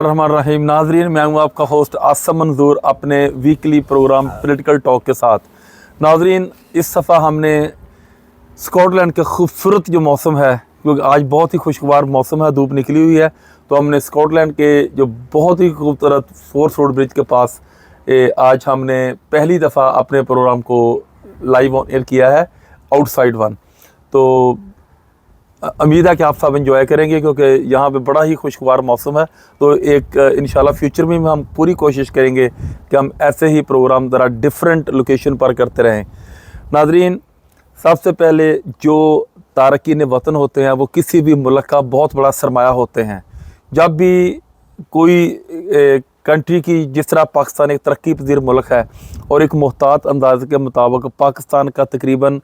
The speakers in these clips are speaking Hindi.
रहमान रहीम। नाजरीन, मैं हूँ आपका होस्ट आसम मंजूर अपने वीकली प्रोग्राम पॉलिटिकल टॉक के साथ। नाजरीन, इस दफ़ा हमने स्कॉटलैंड के खूबसूरत जो मौसम है, क्योंकि आज बहुत ही खुशगवार मौसम है, धूप निकली हुई है, तो हमने स्कॉटलैंड के जो बहुत ही खूबसूरत फोर्थ रोड ब्रिज के पास आज हमने पहली दफ़ा अपने प्रोग्राम को लाइव ऑन एयर किया है, आउटसाइड वन। तो उम्मीद है कि आप सब एंजॉय करेंगे, क्योंकि यहाँ पे बड़ा ही खुशगवार मौसम है। तो एक इंशाल्लाह फ्यूचर में हम पूरी कोशिश करेंगे कि हम ऐसे ही प्रोग्राम ज़रा डिफरेंट लोकेशन पर करते रहें। नाजरीन, सबसे पहले जो तारकीन वतन होते हैं वो किसी भी मुल्क का बहुत बड़ा सरमाया होते हैं। जब भी कोई कंट्री की, जिस तरह पाकिस्तान एक तरक्की पजीर मुल्क है और एक मुहतात अंदाज़े के मुताबिक पाकिस्तान का तकरीबन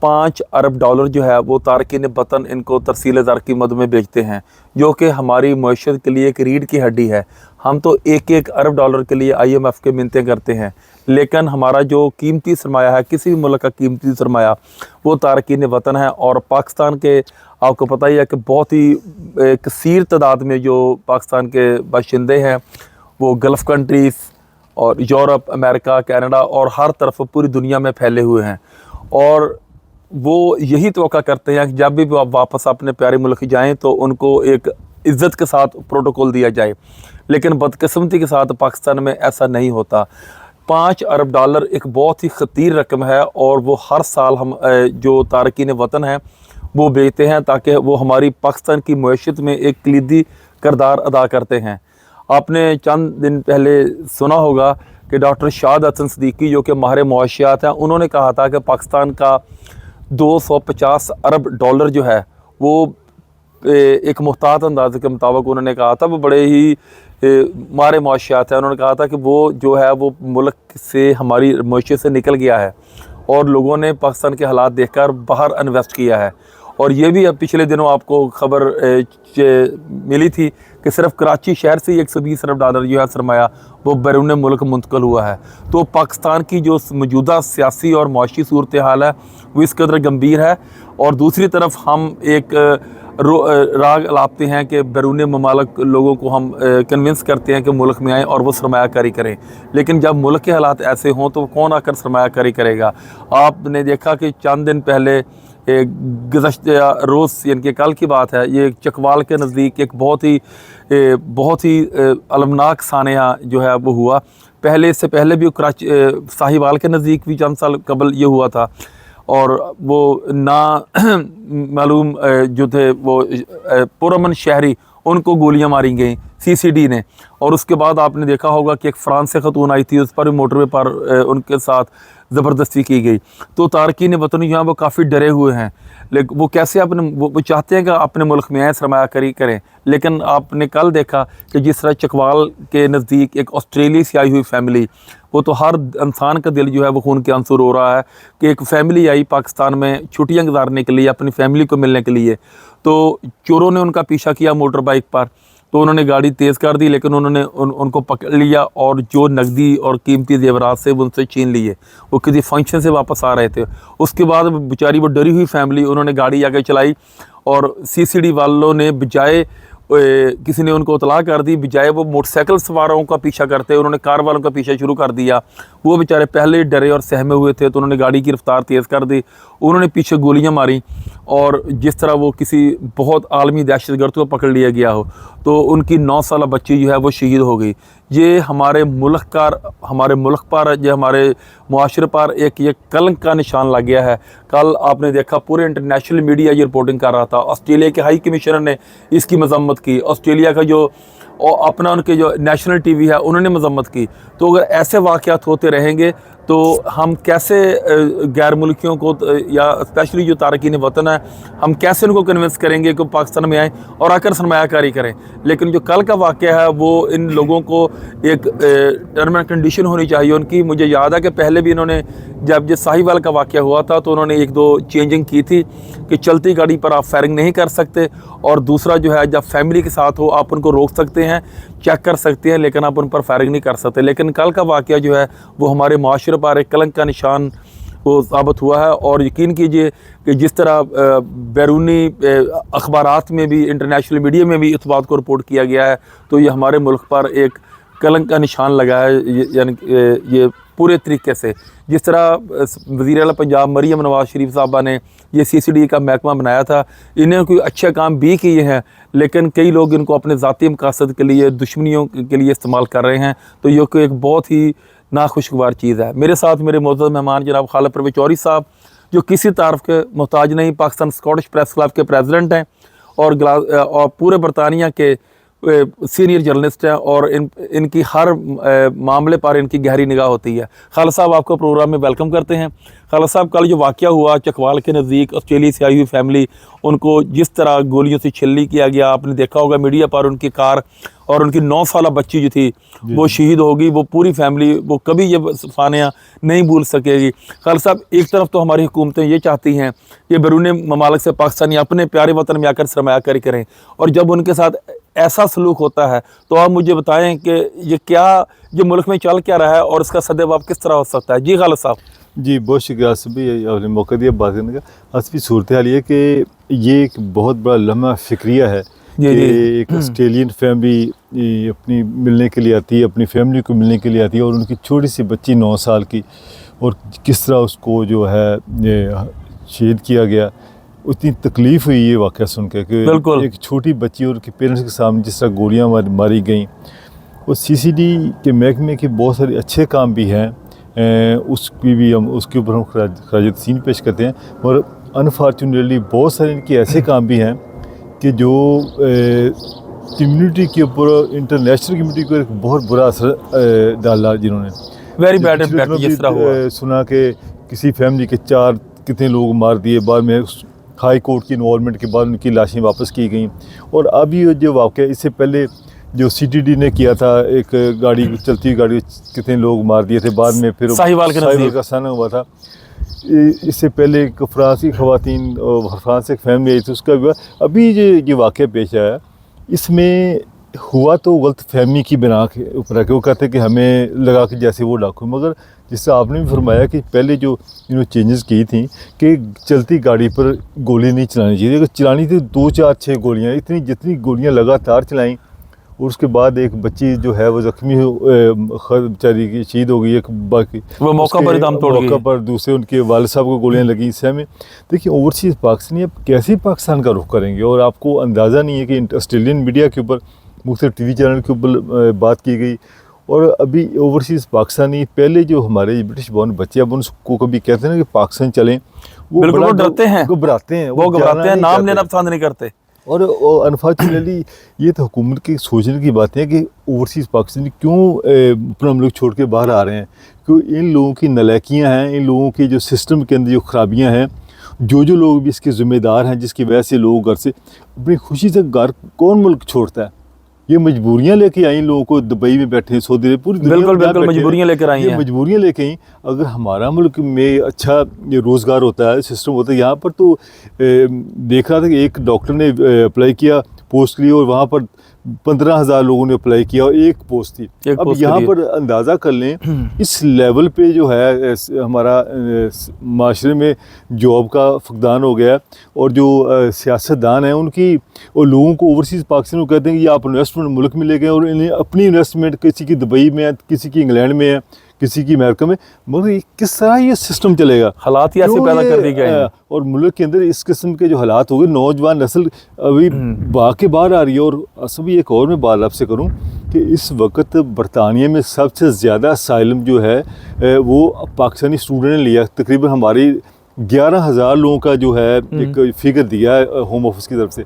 $5 अरब जो है वो तारकीन वतन इनको तरसील ज़र की मद में बेचते हैं, जो कि हमारी मईशत के लिए एक रीढ़ की हड्डी है। हम तो $1 अरब के लिए IMF के मिन्नतें करते हैं, लेकिन हमारा जो कीमती सरमाया है, किसी भी मुल्क का कीमती सरमाया, वो तारकीन वतन है। और पाकिस्तान के आपको पता ही है कि बहुत ही कसीर तादाद में जो पाकिस्तान के बाशिंदे हैं वो गल्फ़ कंट्रीज़ और यूरोप, अमेरिका, कनाडा और हर तरफ पूरी दुनिया में फैले हुए हैं। और वो यही तवक्का करते हैं कि जब भी आप वापस अपने प्यारे मुल्क जाएं तो उनको एक इज़्ज़त के साथ प्रोटोकॉल दिया जाए, लेकिन बदकिस्मती के साथ पाकिस्तान में ऐसा नहीं होता। $5 अरब एक बहुत ही ख़तीर रकम है, और वो हर साल हम जो तारकीन वतन हैं वो बेचते हैं, ताकि वो हमारी पाकिस्तान की मईशत में एक कलीदी किरदार अदा करते हैं। आपने चंद दिन पहले सुना होगा कि डॉक्टर शाद हसन सिद्दीकी, जो कि माहिर मुआशियात हैं, उन्होंने कहा था कि पाकिस्तान का $250 अरब जो है वो एक मुहतात अंदाज़े के मुताबिक उन्होंने कहा था, वो बड़े ही मारे मुआशियात हैं। उन्होंने कहा था कि वो जो है वो मुल्क से, हमारी मईशत से निकल गया है और लोगों ने पाकिस्तान के हालात देखकर बाहर इन्वेस्ट किया है। और ये भी अब पिछले दिनों आपको खबर मिली थी कि सिर्फ कराची शहर से ही $120 अरब जो है सरमाया वो बैरून मुल्क मुंतकिल हुआ है। तो पाकिस्तान की जो मौजूदा सियासी और मुआशी सूरत हाल है वो इस कदर गंभीर है। और दूसरी तरफ हम एक राग लाते हैं कि बैरून ममालिक लोगों को हम कन्विंस करते हैं कि मुल्क में आएँ और वो सरमायाकारी करें, लेकिन जब मुल्क के हालात ऐसे हों तो कौन आकर सरमायाकारी करेगा। आपने देखा कि चंद दिन पहले गुज़श्ता रोज़, यानी कि कल की बात है, ये चकवाल के नज़दीक एक बहुत ही अलमनाक सानिया जो है वो हुआ। पहले, इससे पहले भी कराची साहिवाल के नज़दीक भी चंद साल कबल ये हुआ था, और वो ना मालूम जो थे वो पुरअमन शहरी, उनको गोलियां मारी गई CCD ने। और उसके बाद आपने देखा होगा कि एक फ्रांस से ख़तून आई थी, उस पर मोटरवे पर उनके साथ ज़बरदस्ती की गई। तो तारकीन वतन जो हैं वो काफ़ी डरे हुए हैं, लेकिन वो कैसे वो चाहते हैं कि अपने मुल्क में आए, सरमायाकारी करें। लेकिन आपने कल देखा कि जिस तरह चकवाल के नज़दीक एक ऑस्ट्रेलिया से आई हुई फैमिली, वो तो हर इंसान का दिल जो है वो खून के आंसू रो रहा है कि एक फ़ैमिली आई पाकिस्तान में छुट्टियां गुजारने के लिए, अपनी फैमिली को मिलने के लिए, तो चोरों ने उनका पीछा किया मोटर बाइक पर। तो उन्होंने गाड़ी तेज़ कर दी, लेकिन उन्होंने उनको पकड़ लिया और जो नकदी और कीमती जेवरात से वो उनसे छीन लिए। वो किसी फंक्शन से वापस आ रहे थे। उसके बाद बेचारी वो डरी हुई फैमिली, उन्होंने गाड़ी आगे चलाई और CCD वालों ने बजाय, किसी ने उनको इतला कर दी, बजाय वो मोटरसाइकिल सवारों का पीछा करते उन्होंने कार वालों का पीछा शुरू कर दिया। वो बेचारे पहले डरे और सहमे हुए थे, तो उन्होंने गाड़ी की रफ्तार तेज़ कर दी, उन्होंने पीछे गोलियां मारी, और जिस तरह वो किसी बहुत आलमी दहशतगर्द को पकड़ लिया गया हो, तो उनकी 9 साल बच्ची जो है वो शहीद हो गई। ये हमारे मुल्क पर, जो हमारे मुआशरे पर एक ये कलंक का निशान लग गया है। कल आपने देखा पूरे इंटरनेशनल मीडिया ये रिपोर्टिंग कर रहा था। ऑस्ट्रेलिया के हाई कमिश्नर ने इसकी मजम्मत की, ऑस्ट्रेलिया का जो अपना उनके जो नेशनल TV है उन्होंने मजम्मत की। तो अगर ऐसे वाक़यात होते रहेंगे तो हम कैसे गैर मुल्कियों को, या स्पेशली जो तारकीन वतन है, हम कैसे उनको कन्विंस करेंगे कि पाकिस्तान में आएँ और आकर सरमायाकारी करें। लेकिन जो कल का वाक़या है वो इन लोगों को एक टर्म एंड कंडीशन होनी चाहिए उनकी। मुझे याद है कि पहले भी इन्होंने, जब ये साहिवाल का वाक़या हुआ था, तो उन्होंने 1-2 चेंजिंग की थी कि चलती गाड़ी पर आप फायरिंग नहीं कर सकते, और दूसरा जो है जब फैमिली के साथ हो आप उनको रोक सकते हैं, चेक कर सकते हैं, लेकिन आप उन पर फायरिंग नहीं कर सकते। लेकिन कल का वाक़या जो है वो हमारे माशरे पर एक कलंक का निशान वो साबित हुआ है। और यकीन कीजिए कि जिस तरह बैरूनी अखबारात में भी, इंटरनेशनल मीडिया में भी इस बात को रिपोर्ट किया गया है, तो ये हमारे मुल्क पर एक कलंक का निशान लगा है। यानी ये पूरे तरीके से जिस तरह वज़ीर आला पंजाब मरीम नवाज़ शरीफ साहबा ने ये CCD का महकमा बनाया था, इन्हें कोई अच्छे काम भी किए हैं, लेकिन कई लोग इनको अपने ज़ाती मकासद के लिए, दुश्मनियों के लिए इस्तेमाल कर रहे हैं। तो ये कोई एक बहुत ही नाखुशगवार चीज़ है। मेरे साथ मेरे मोअज़्ज़ज़ मेहमान जनाब खालिद परवेज़ चौधरी साहब, जो किसी तारीफ़ के मोहताज नहीं, पाकिस्तान स्कॉटिश प्रेस क्लब के प्रेसिडेंट हैं और पूरे बरतानिया के सीनियर जर्नलिस्ट हैं, और इनकी हर मामले पर इनकी गहरी निगाह होती है। खालिद साहब, आपको प्रोग्राम में वेलकम करते हैं। खालिद साहब, कल जो वाक़या हुआ चकवाल के नज़दीक, ऑस्ट्रेलिया से आई हुई फैमिली, उनको जिस तरह गोलियों से छील किया गया, आपने देखा होगा मीडिया पर, उनकी कार और उनकी 9 साला बच्ची जो थी वो शहीद होगी। वो पूरी फैमिली, वो कभी ये फानिया नहीं भूल सकेगी। खालिद साहब, एक तरफ तो हमारी हुकूमतें ये चाहती हैं कि बैरून ममालिक से पाकिस्तानी अपने प्यारे वतन में आकर सरमायाकारी करें, और जब उनके साथ ऐसा सलूक होता है तो आप मुझे बताएं कि ये मुल्क में चल क्या रहा है और इसका सद्देबाब किस तरह हो सकता है। जी खालिद साहब। जी, बहुत शुक्रिया आसिफ भाई, आपने मौका दिया बात करने का। आसिफ, सूरत हाल ये कि ये एक बहुत बड़ा लम्हा फ़िक्रिया है कि एक ऑस्ट्रेलियन फैमिली अपनी मिलने के लिए आती है, अपनी फैमिली को मिलने के लिए आती है, और उनकी छोटी सी बच्ची 9 साल की, और किस तरह उसको जो है शहीद किया गया। उतनी तकलीफ़ हुई ये वाक़या सुन के कि एक छोटी बच्ची और उनके पेरेंट्स के सामने जिस तरह गोलियाँ मारी गई। और CCD के महकमे के बहुत सारे अच्छे काम भी हैं, उसके ऊपर हम खराज तहसीन पेश करते हैं, और अनफॉर्चुनेटली बहुत सारे इनके ऐसे काम भी हैं कि जो कम्युनिटी के ऊपर, इंटरनेशनल कम्युनिटी को एक बहुत बुरा असर डाला, जिन्होंने वेरी बैड इम्पैक्ट जिस तरह हुआ। सुना कि किसी फैमिली के 4 कितने लोग मार दिए, बाद में हाई कोर्ट की इन्वॉल्वमेंट के बाद उनकी लाशें वापस की गई। और अभी जो वाक़या, इससे पहले जो CTD ने किया था, एक गाड़ी चलती हुई गाड़ी कितने लोग मार दिए थे, बाद में फिर साहिवाल का साना हुआ था। इससे पहले एक फ्रांस की ख़वातीन और फ्रांस से एक फैमिली आई थी, उसका भी अभी ये वाक़या पेश आया। इसमें हुआ तो गलत फहमी की बिना के ऊपर है कि वो कहते हैं कि हमें लगा कि जैसे वो डाकू, मगर जिससे आपने भी फरमाया कि पहले जो चेंजेस की थी कि चलती गाड़ी पर गोली नहीं चलानी चाहिए। अगर चलानी थी 2, 4, 6 गोलियाँ, जितनी गोलियाँ लगातार चलाईं, और उसके बाद एक बच्ची जो है वो ज़ख्मी बेचारी की शहीद हो गई। एक बाकी वो मौका पर दम तोड़ गई, मौका पर दूसरे उनके वालिद साहब को गोलियां लगी। इससे हमें देखिए, ओवरसीज़ पाकिस्तानी अब कैसे पाकिस्तान का रुख करेंगे, और आपको अंदाज़ा नहीं है कि ऑस्ट्रेलियन मीडिया के ऊपर, मुख्तलिफ TV चैनल के ऊपर बात की गई। और अभी ओवरसीज़ पाकिस्तानी, पहले जो हमारे ब्रिटिश बॉर्न बच्चे, अब उनको कभी कहते हैं ना कि पाकिस्तान चलें, वो डरते हैं, घबराते हैं, नाम लेना पसंद नहीं करते। और अनफॉर्चुनेटली ये तो हुकूमत की सोचने की बात है कि ओवरसीज़ पाकिस्तानी क्यों अपना मुल्क छोड़ के बाहर आ रहे हैं। क्यों इन लोगों की नलायकियाँ हैं, इन लोगों के जो सिस्टम के अंदर जो ख़राबियाँ हैं, जो लोग भी इसके ज़िम्मेदार हैं, जिसकी वजह से लोग घर से अपनी खुशी से घर कौन मुल्क छोड़ता है। ये मजबूरियाँ लेके आई लोगों को, दुबई में बैठे, सौदी अरब, पूरी बिल्कुल मजबूरियाँ लेकर आई हैं। मजबूरियाँ लेके आई। अगर हमारा मुल्क में अच्छा रोज़गार होता है, सिस्टम होता है, यहाँ पर तो देख रहा था कि एक डॉक्टर ने अप्लाई किया पोस्ट के लिए, और वहाँ पर 15,000 लोगों ने अप्लाई किया और एक पोस्ट थी। अब यहाँ पर अंदाज़ा कर लें इस लेवल पे जो है हमारा माशरे में जॉब का फकदान हो गया। और जो सियासतदान हैं उनकी, और लोगों को ओवरसीज़ पाकिस्तान को कहते हैं कि आप इन्वेस्टमेंट मुल्क में ले गए, और इन्हें अपनी इन्वेस्टमेंट किसी की दुबई में है, किसी की इंग्लैंड में है, किसी की अमेरिका में। मगर किस तरह ये सिस्टम चलेगा? हालात ही ऐसे पैदा कर दिए गए हैं। और मुल्क के अंदर इस किस्म के जो हालात हो गए, नौजवान नस्ल अभी भाग के बाहर आ रही है। और सभी एक और मैं बात आपसे करूं कि इस वक्त बरतानिया में सबसे ज़्यादा असाइलम जो है वो पाकिस्तानी स्टूडेंट ने लिया। तकरीबन हमारी 11,000 लोगों का जो है एक फिगर दिया है होम ऑफिस की तरफ से।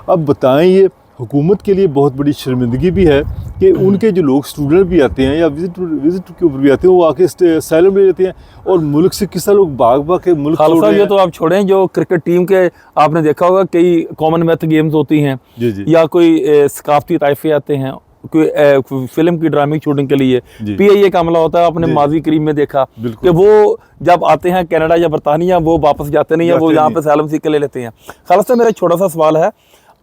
अब बताएं, ये हुकूमत के लिए बहुत बड़ी शर्मिंदगी भी है कि उनके जो लोग स्टूडेंट भी आते हैं या विजिट के ऊपर भी आते हैं, वो आके असाइलम ले लेते हैं, और मुल्क से किस तरह लोग भाग के मुल्क छोड़ रहे हैं। ये तो आप छोड़ें, जो क्रिकेट टीम के आपने देखा होगा कई कॉमनवेल्थ गेम्स होती हैं जी। या कोई सकाफती ताइफे आते हैं, कोई फिल्म की ड्रामिंग शूटिंग के लिए PIA का हमला होता है। आपने माजी करीम में देखा कि वो जब आते हैं कनाडा या बरतानिया, वो वापस जाते नहीं है, वो यहाँ पे असाइलम सीख के ले लेते हैं। खालिद साहब, मेरा छोटा सा सवाल है,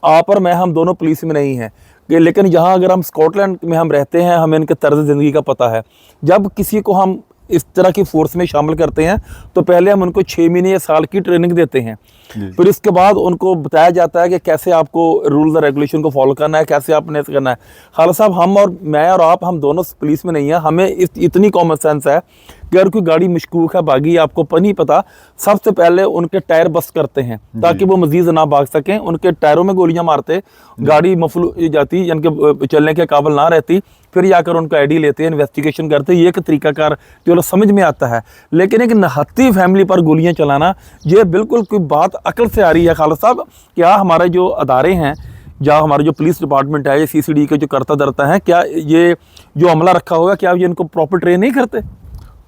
आप और मैं, हम दोनों पुलिस में नहीं हैं, लेकिन यहाँ अगर हम स्कॉटलैंड में हम रहते हैं, हमें इनके तर्ज ज़िंदगी का पता है। जब किसी को हम इस तरह की फोर्स में शामिल करते हैं तो पहले हम उनको 6 महीने या साल की ट्रेनिंग देते हैं, फिर इसके बाद उनको बताया जाता है कि कैसे आपको रूल्स और रेगुलेशन को फॉलो करना है, कैसे आपने करना है। खालिद साहब, हम और मैं और आप, हम दोनों पुलिस में नहीं है, हमें इतनी कॉमन सेंस है कि अगर कोई गाड़ी मशकूक है, भागी, आपको नहीं पता, सबसे पहले उनके टायर बस्ट करते हैं ताकि वो मजीद ना भाग सकें। उनके टायरों में गोलियां मारते, गाड़ी मफलू जाती, यानी कि चलने के काबिल ना रहती, फिर जाकर उनका आईडी लेते हैं, इन्वेस्टिगेशन करते हैं। ये एक तरीकाकार जो समझ में आता है, लेकिन एक नहत्ती फैमिली पर गोलियां चलाना, ये बिल्कुल कोई बात अकल से आ रही है। खालिद साहब, क्या हमारे जो अदारे हैं, या हमारे जो पुलिस डिपार्टमेंट है, ये CCD के जो करता धरता है, क्या ये जो अमला रखा होगा, क्या ये इनको प्रॉपर ट्रेन नहीं करते?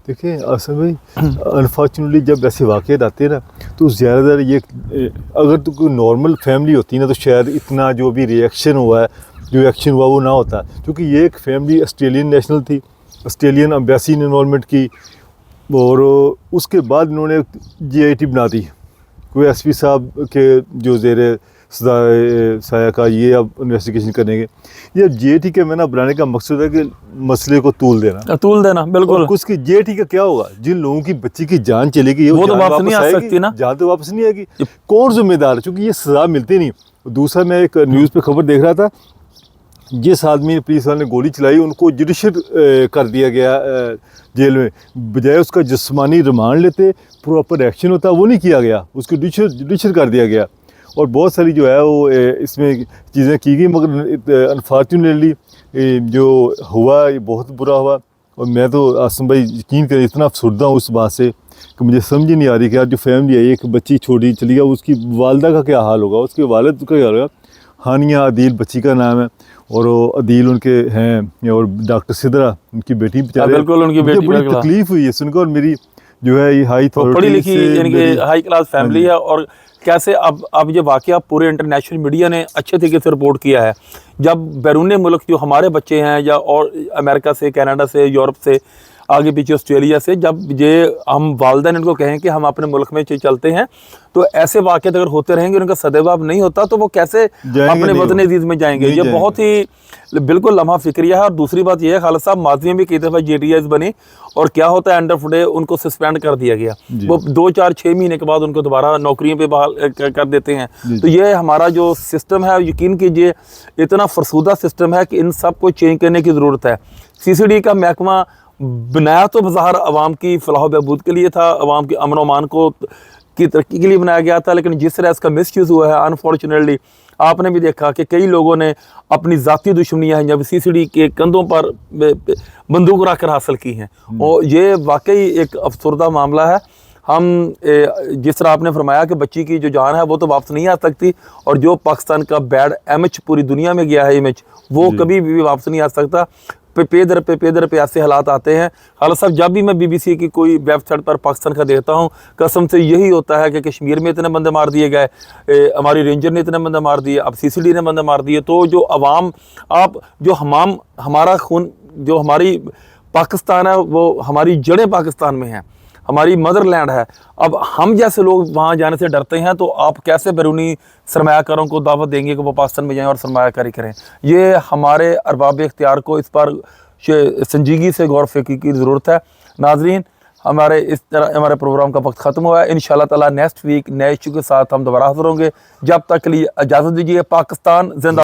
देखिए आसिफ भाई, अनफॉर्चुनेटली जब ऐसे वाक़यात आते हैं ना, तो ज़्यादातर ये, अगर तो कोई नॉर्मल फैमिली होती ना, तो शायद इतना जो भी रिएक्शन हुआ है, जो एक्शन हुआ वो ना होता, क्योंकि ये एक फैमिली ऑस्ट्रेलियन नेशनल थी, ऑस्ट्रेलियन एम्बेसी ने इन्वॉल्वमेंट की, और उसके बाद इन्होंने GIT बना दी। कोई SP साहब के जो ज़ेर साया का ये अब इन्वेस्टिगेशन करेंगे। ये GIT के मैंने बनाने का मकसद है कि मसले को तूल देना, बिल्कुल। कुछ की GIT का क्या होगा, जिन लोगों की बच्ची की जान चलेगी वो तो वापस नहीं आ सकती ना, जान तो वापस नहीं आएगी, कौन जिम्मेदार है? क्योंकि ये सज़ा मिलती नहीं। दूसरा, मैं एक न्यूज़ पे खबर देख रहा था, जिस आदमी ने, पुलिस वाले ने गोली चलाई, उनको जुडिशल कर दिया गया जेल में, बजाय उसका जिस्मानी रिमांड लेते, प्रॉपर एक्शन होता, वो नहीं किया गया, उसको जुडिशल कर दिया गया। और बहुत सारी जो है वो इसमें चीज़ें की गई, मगर अनफॉर्चुनेटली जो हुआ ये बहुत बुरा हुआ। और मैं तो आसम भाई यकीन करें, इतना अफसरदा हूँ उस बात से कि मुझे समझ ही नहीं आ रही कि यार जो फैमिली है, एक बच्ची छोटी चली गया, उसकी वालदा का क्या हाल होगा, उसके वालिद का क्या होगा। हानिया अदील बच्ची का नाम है, और वो अदील उनके हैं, और डॉक्टर सिद्रा उनकी बेटी, बेचारे बिल्कुल उनकी बेटी, बड़ी तकलीफ हुई है सुनकर। और मेरी जो है ये हाई पढ़ी लिखी, यानी कि हाई क्लास फैमिली है, और कैसे अब ये वाकया पूरे इंटरनेशनल मीडिया ने अच्छे तरीके से रिपोर्ट किया है। जब बैरून मुल्क जो हमारे बच्चे हैं, या और अमेरिका से, कनाडा से, यूरोप से, आगे पीछे ऑस्ट्रेलिया से, जब ये हम वालिदैन इनको कहें कि हम अपने मुल्क में चलते हैं, तो ऐसे वाक़े अगर होते रहेंगे, उनका सदैव नहीं होता, तो वो कैसे अपने वतन अजीज़ में जाएंगे? ये बहुत ही बिल्कुल लम्हा फिक्रिया है। और दूसरी बात ये है खालिद साहब, माजी में भी कई दफ़ा JTIs बनी, और क्या होता है, एंड ऑफ डे उनको सस्पेंड कर दिया गया, वो 2, 4, 6 महीने के बाद उनको दोबारा नौकरियों पे बहाल कर देते हैं। तो ये हमारा जो सिस्टम है, यकीन कीजिए इतना फरसूदा सिस्टम है कि इन सब को चेंज करने की ज़रूरत है। CCD का महकमा बनाया तो बाहर अवाम की फलाह बहबूद के लिए था, अवाम के अमन अमान को की तरक्की के लिए बनाया गया था, लेकिन जिस तरह इसका मिसयूज़ हुआ है, अनफॉर्चुनेटली आपने भी देखा कि कई लोगों ने अपनी ज़ाती दुश्मनियाँ हैं जब CCD के कंधों पर बंदूक रखकर हासिल की हैं, और ये वाकई एक अफसरदा मामला है। हम जिस तरह आपने फरमाया कि बच्ची की जो जान है वो तो वापस नहीं आ सकती, और जो पाकिस्तान का बैड इमेज पूरी दुनिया में गया है, इमेज, वो कभी भी वापस नहीं आ सकता। पे दर पे ऐसे हालात आते हैं। खालिद साहब, जब भी मैं BBC की कोई वेबसाइट पर पाकिस्तान का देखता हूँ, कसम से यही होता है कि कश्मीर में इतने बंदे मार दिए गए, हमारी रेंजर ने इतने बंदे मार दिए, अब CCD ने बंदे मार दिए। तो जो अवाम, आप जो हमारा खून, जो हमारी पाकिस्तान है, वो हमारी जड़ें पाकिस्तान में हैं, हमारी मदरलैंड है। अब हम जैसे लोग वहाँ जाने से डरते हैं, तो आप कैसे बैरूनी सरमायाकारों को दावत देंगे कि वो पाकिस्तान में जाएं और सरमायाकारी करें? ये हमारे अरबाब इख्तियार को इस पर संजीदगी से गौर फ़िक्र की ज़रूरत है। नाज़रीन, हमारे इस तरह हमारे प्रोग्राम का वक्त ख़त्म हुआ है। इंशाअल्लाह ताला नेक्स्ट वीक नए इशू के साथ हम दोबारा हाज़िर होंगे। जब तक के लिए इजाज़त दीजिए। पाकिस्तान जिंदा।